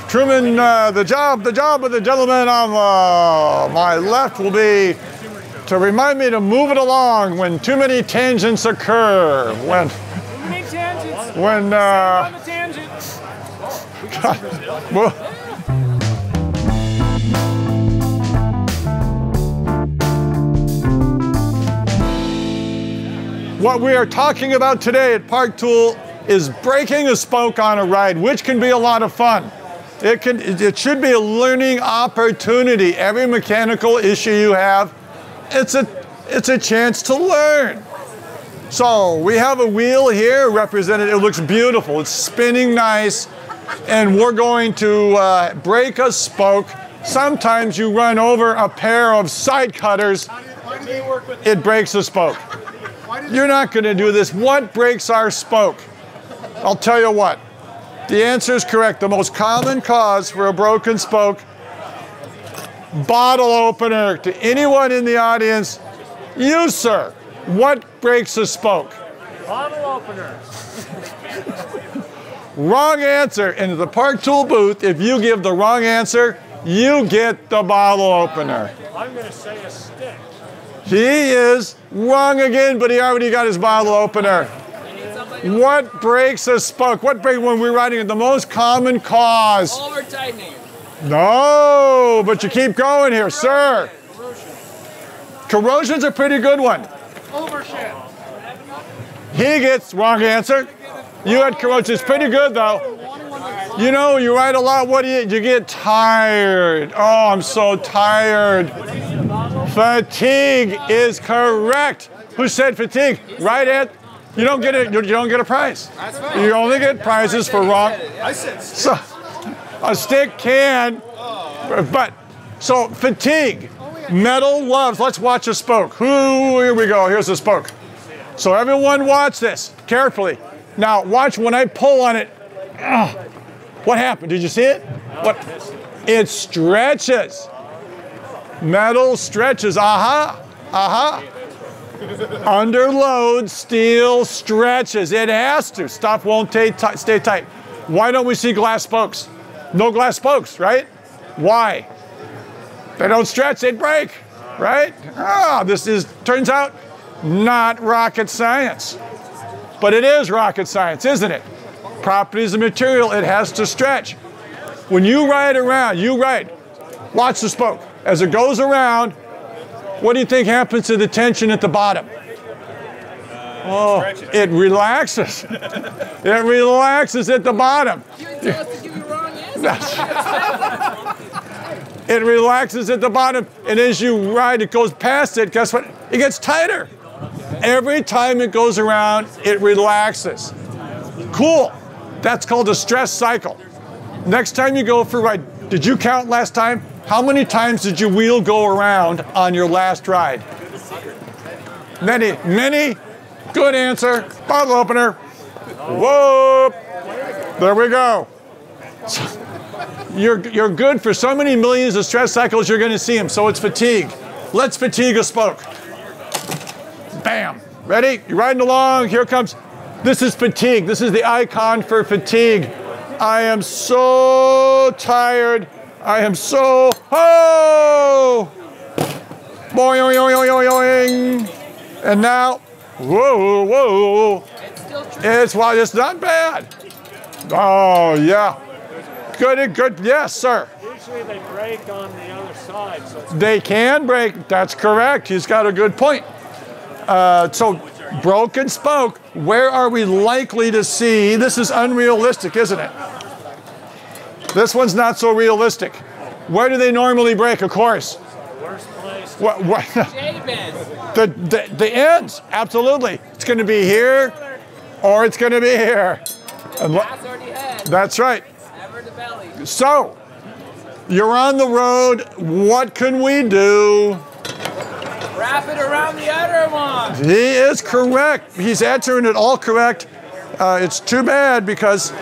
Truman, the job of the gentleman on my left will be to remind me to move it along when too many tangents occur. When on the tangents. Well, what we are talking about today at Park Tool is breaking a spoke on a ride, which can be a lot of fun. It should be a learning opportunity. Every mechanical issue you have, it's a chance to learn. So we have a wheel here represented. It looks beautiful. It's spinning nice, and we're going to break a spoke. Sometimes you run over a pair of side cutters. It breaks a spoke. You're not going to do this. What breaks our spoke? I'll tell you what. The answer is correct. The most common cause for a broken spoke, bottle opener. To anyone in the audience, you, sir, what breaks a spoke? Bottle opener. Wrong answer. In the Park Tool booth, if you give the wrong answer, you get the bottle opener. I'm going to say a stick. He is wrong again, but he already got his bottle opener. What breaks a spoke? What breaks when we're riding it? The most common cause. Over tightening. No, but you keep going here, sir. Corrosion's a pretty good one. Overshift. He gets wrong answer. You had corrosion. It's pretty good though. You know, you ride a lot. What do you get tired? Oh, I'm so tired. Fatigue is correct. Who said fatigue? Right at. You don't get it. You don't get a prize. You only get prizes for wrong. So, a stick can, but so fatigue. Metal loves. Let's watch a spoke. Here we go. Here's a spoke. So everyone watch this carefully. Now watch when I pull on it. What happened? Did you see it? What? It stretches. Metal stretches. Aha. Aha. Under load, steel stretches. It has to. Stuff won't stay tight. Why don't we see glass spokes? No glass spokes, right? Why? They don't stretch, they break, right? Turns out, not rocket science. But it is rocket science, isn't it? Properties of material, it has to stretch. When you ride around, watch the spoke. As it goes around, what do you think happens to the tension at the bottom? Oh, it relaxes. It relaxes at the bottom. You would tell us to give you wrong answer. It relaxes at the bottom, and as you ride, it goes past it. Guess what? It gets tighter. Every time it goes around, it relaxes. Cool. That's called a stress cycle. Next time you go for a ride, did you count last time? How many times did your wheel go around on your last ride? Many, many. Good answer. Bottle opener. Whoa. There we go. So, you're good for so many millions of stress cycles, you're going to see them. So it's fatigue. Let's fatigue a spoke. Bam. Ready? You're riding along. Here it comes. This is fatigue. This is the icon for fatigue. I am so tired. I am so, boing, boing. And now, whoa. It's not bad. Oh, yeah. Good, yes, sir. Usually they break on the other side. So they can break, that's correct. He's got a good point. So, broken spoke, where are we likely to see? This is unrealistic, isn't it? This one's not so realistic. Where do they normally break, of course? worst place. The ends, absolutely. It's going to be here, or it's going to be here. That's right. So, you're on the road. What can we do? Wrap it around the other one. He is correct. He's answering it all correct. It's too bad because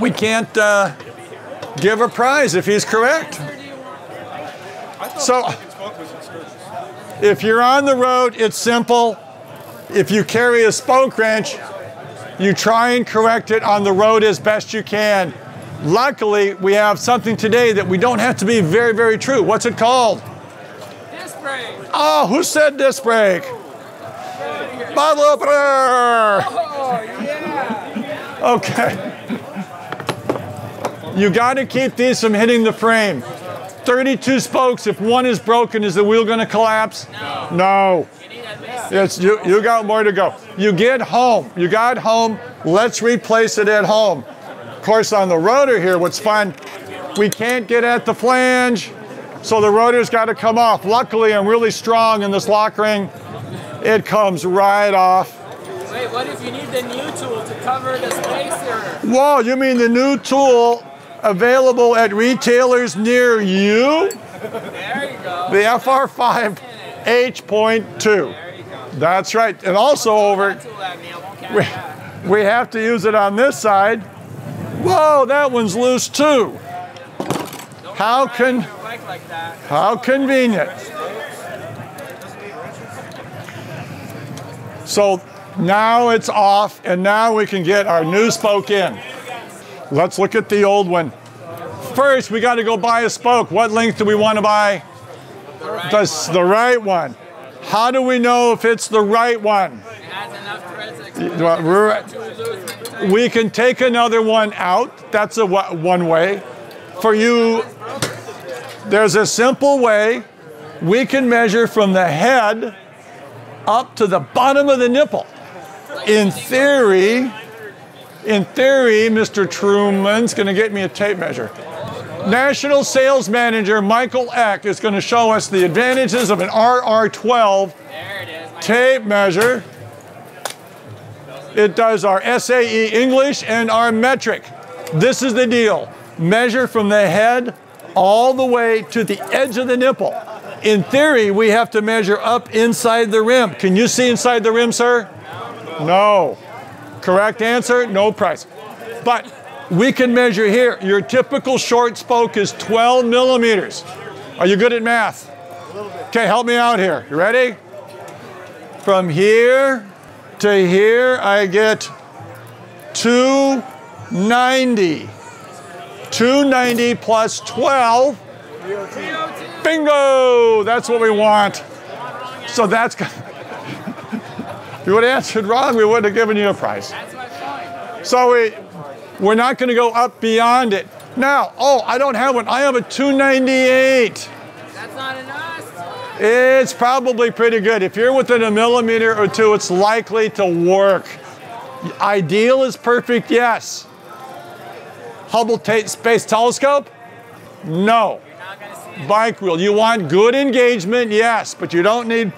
we can't give a prize if he's correct. So, if you're on the road, it's simple. If you carry a spoke wrench, You try and correct it on the road as best you can. Luckily, we have something today that we don't have to be very, very true. What's it called? Disc brake. Oh, who said disc brake? Bottle opener! Oh, yeah. Okay. You got to keep these from hitting the frame. 32 spokes, if one is broken, is the wheel going to collapse? No. No. You need at least It's, you got more to go. You get home. You got home. Let's replace it at home. Of course, on the rotor here, what's fun, we can't get at the flange, so the rotor's got to come off. Luckily, I'm really strong in this lock ring. It comes right off. Wait, what if you need the new tool to cover the spacer? Whoa, you mean the new tool available at retailers near you? There you go. The FR5 H.2. That's right. And also over, we have to use it on this side. Whoa, that one's loose too. How convenient. So now it's off, and now we can get our new spoke in. Let's look at the old one. First, we got to go buy a spoke. What length do we want to buy? The right one. How do we know if it's the right one? We can take another one out. That's one way. For you, there's a simple way. We can measure from the head up to the bottom of the nipple. In theory, Mr. Truman's going to get me a tape measure. National Sales Manager Michael Eck is going to show us the advantages of an RR12 tape measure. It does our SAE English and our metric. This is the deal. Measure from the head all the way to the edge of the nipple. In theory, we have to measure up inside the rim. Can you see inside the rim, sir? No. Correct answer, no price. But we can measure here. Your typical short spoke is 12 millimeters. Are you good at math? Okay, help me out here. You ready? From here to here, I get 290. 290 plus 12. Bingo! That's what we want. So that's good. If you would have answered wrong, we would have given you a prize. So we're not going to go up beyond it. Now, oh, I don't have one. I have a 298. That's not enough. It's probably pretty good. If you're within a millimeter or two, it's likely to work. Ideal is perfect, yes. Hubble Space Telescope? No. Bike wheel. You want good engagement? Yes, but you don't need,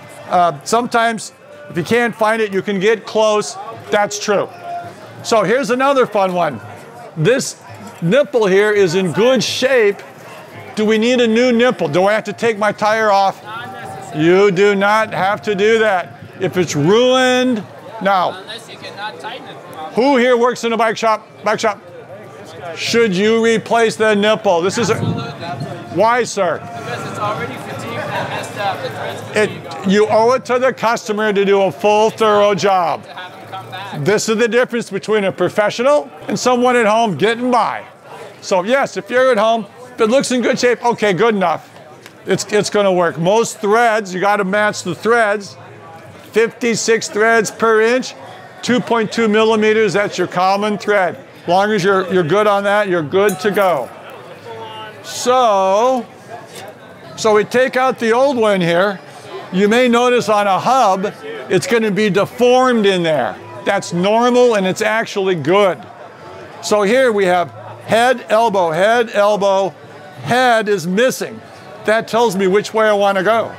sometimes if you can't find it, you can get close. That's true. So here's another fun one. This nipple here is in good shape. Do we need a new nipple? Do I have to take my tire off? You do not have to do that. If it's ruined, now. Unless you cannot tighten it. Who here works in a bike shop? Bike shop. Should you replace the nipple? This is why, sir? Because it's already fatigued and messed up. The threads You owe it to the customer to do a full, thorough job. to have them come back. This is the difference between a professional and someone at home getting by. So yes, if you're at home, if it looks in good shape, okay, good enough. It's going to work. Most threads, you got to match the threads. 56 threads per inch, 2.2 millimeters. That's your common thread. As long as you're good on that, you're good to go. So we take out the old one here. You may notice on a hub, it's going to be deformed in there. That's normal and it's actually good. So here we have head, elbow, head, elbow. Head is missing. That tells me which way I want to go.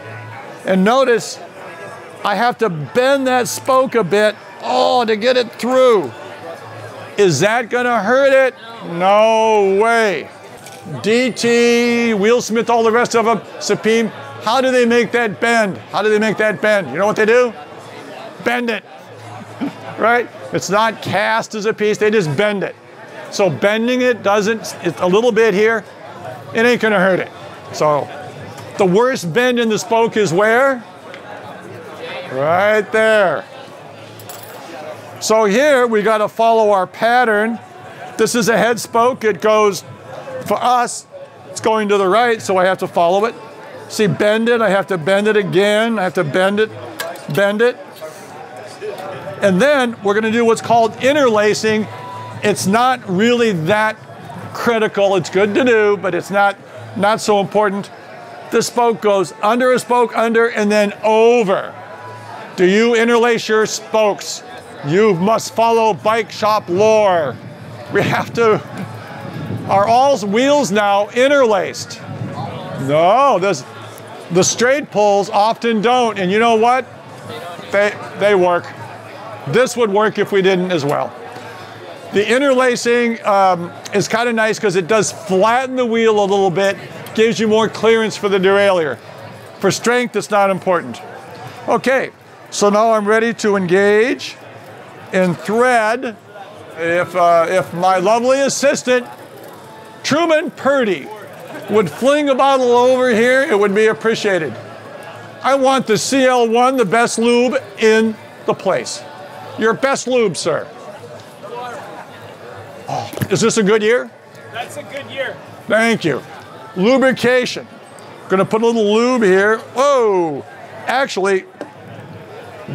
And notice I have to bend that spoke a bit, to get it through. Is that going to hurt it? No way. DT, Wheelsmith, all the rest of them, Sapim, how do they make that bend? How do they make that bend? You know what they do? Bend it, right? It's not cast as a piece, they just bend it. So bending it doesn't, it's a little bit here, it ain't gonna hurt it. So the worst bend in the spoke is where? Right there. So here we got to follow our pattern. This is a head spoke. It goes, for us, it's going to the right, so I have to follow it. See, bend it, I have to bend it again. I have to bend it. And then we're going to do what's called interlacing. It's not really that critical. It's good to do, but it's not so important. This spoke goes under a spoke, under, and then over. Do you interlace your spokes? You must follow bike shop lore. We have to, are all wheels now interlaced? No, the straight pulls often don't, and you know what? They work. This would work if we didn't as well. The interlacing is kind of nice because it does flatten the wheel a little bit, gives you more clearance for the derailleur. For strength, it's not important. Okay, so now I'm ready to engage in thread. If my lovely assistant, Truman Purdy, would fling a bottle over here, it would be appreciated. I want the CL1, the best lube in the place. Your best lube, sir. Oh, is this a good year? That's a good year. Thank you. Lubrication. Gonna put a little lube here. Whoa! Actually,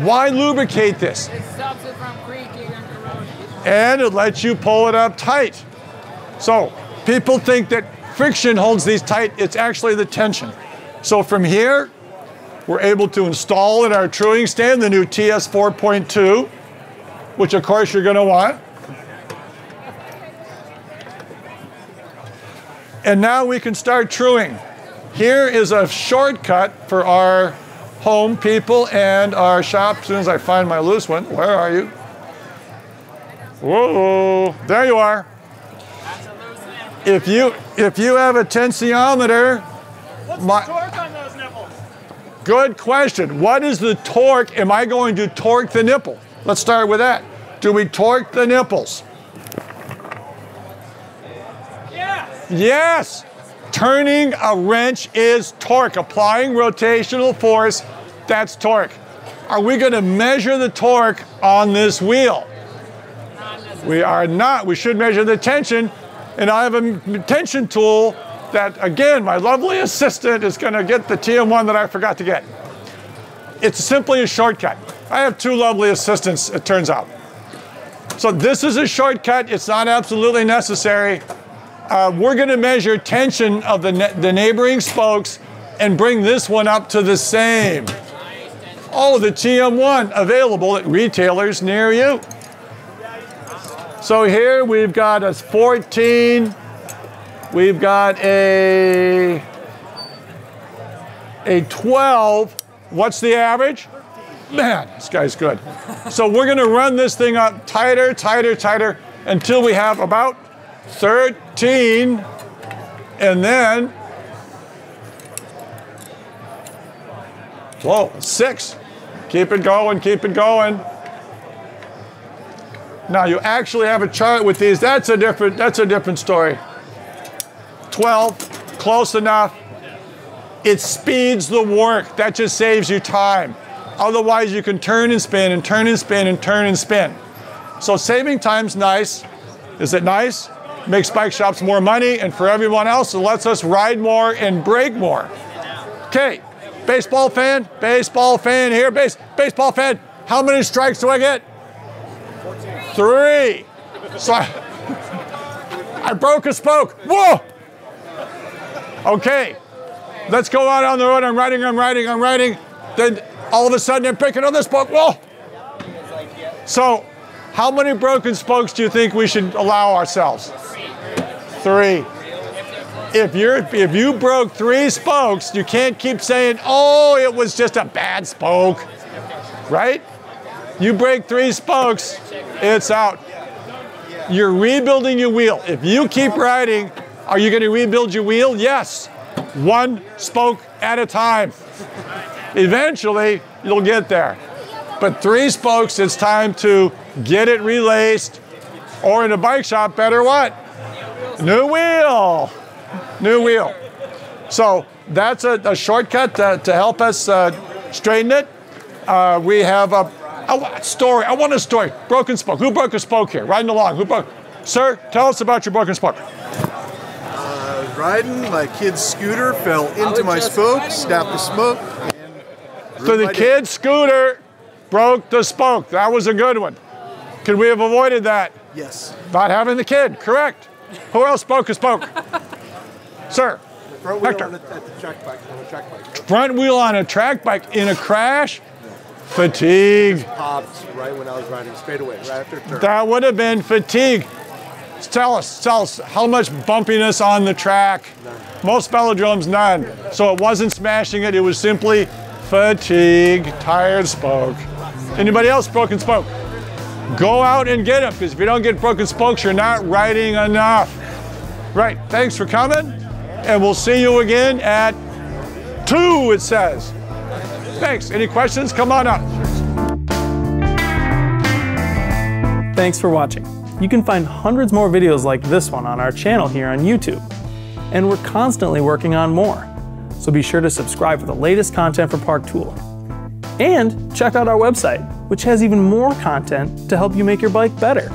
why lubricate this? It stops it from creaking and corroding. And it lets you pull it up tight. So people think that friction holds these tight. It's actually the tension. So from here, we're able to install in our truing stand the new TS 4.2, which of course you're going to want. And now we can start truing. Here is a shortcut for our home people and our shop. As soon as I find my loose one, where are you? Whoa, there you are. If you have a tensiometer, What's the torque on those nipples? Good question. What is the torque? Am I going to torque the nipple? Let's start with that. Do we torque the nipples? Yes. Yes. Turning a wrench is torque. Applying rotational force, that's torque. Are we going to measure the torque on this wheel? We are not. We should measure the tension. And I have a tension tool that, again, my lovely assistant is going to get the TM1 that I forgot to get. It's simply a shortcut. I have two lovely assistants, it turns out. So this is a shortcut. It's not absolutely necessary. We're going to measure tension of the neighboring spokes and bring this one up to the same. Oh, the TM1 available at retailers near you. So here we've got a 14. We've got a 12. What's the average? Man, this guy's good. So we're going to run this thing up tighter, tighter, tighter until we have about 13. And then, whoa, 6. Keep it going, keep it going. Now you actually have a chart with these. That's a different story. 12, close enough. It speeds the work. That just saves you time. Otherwise you can turn and spin and turn and spin and turn and spin. So saving time's nice. Is it nice? Makes bike shops more money, and for everyone else it lets us ride more and brake more. Okay, baseball fan here, baseball fan. How many strikes do I get? 3. So I broke a spoke. Whoa! Okay, let's go out on the road. I'm riding. Then all of a sudden I'm picking on this spoke. Whoa! So how many broken spokes do you think we should allow ourselves? 3. If you broke 3 spokes, you can't keep saying, oh, it was just a bad spoke, right? You break 3 spokes, it's out. You're rebuilding your wheel. If you keep riding, are you going to rebuild your wheel? Yes. 1 spoke at a time. Eventually, you'll get there. But 3 spokes, it's time to get it relaced, or in a bike shop, better what? New wheel. New wheel. So that's a shortcut to help us straighten it. We have Story. I want a story. Broken spoke. Who broke a spoke here? Riding along. Who broke? Sir, tell us about your broken spoke. I was riding, my kid's scooter fell into my spoke, snapped the smoke. So the kid's scooter broke the spoke. That was a good one. Could we have avoided that? Yes. Not having the kid. Correct. Who else broke a spoke? Sir. Front wheel Hector. on a track bike. Front wheel on a track bike in a crash? Fatigue. Popped right when I was riding straight away, right after turn. That would have been fatigue. Tell us how much bumpiness on the track? None. Most velodromes, none. So it wasn't smashing it, it was simply fatigue, tired spoke. Anybody else broken spoke? Go out and get them, because if you don't get broken spokes, you're not riding enough. Right, thanks for coming, and we'll see you again at 2, it says. Thanks. Any questions? Come on up. Thanks for watching. You can find hundreds more videos like this one on our channel here on YouTube. And we're constantly working on more. So be sure to subscribe for the latest content for Park Tool. And check out our website, which has even more content to help you make your bike better.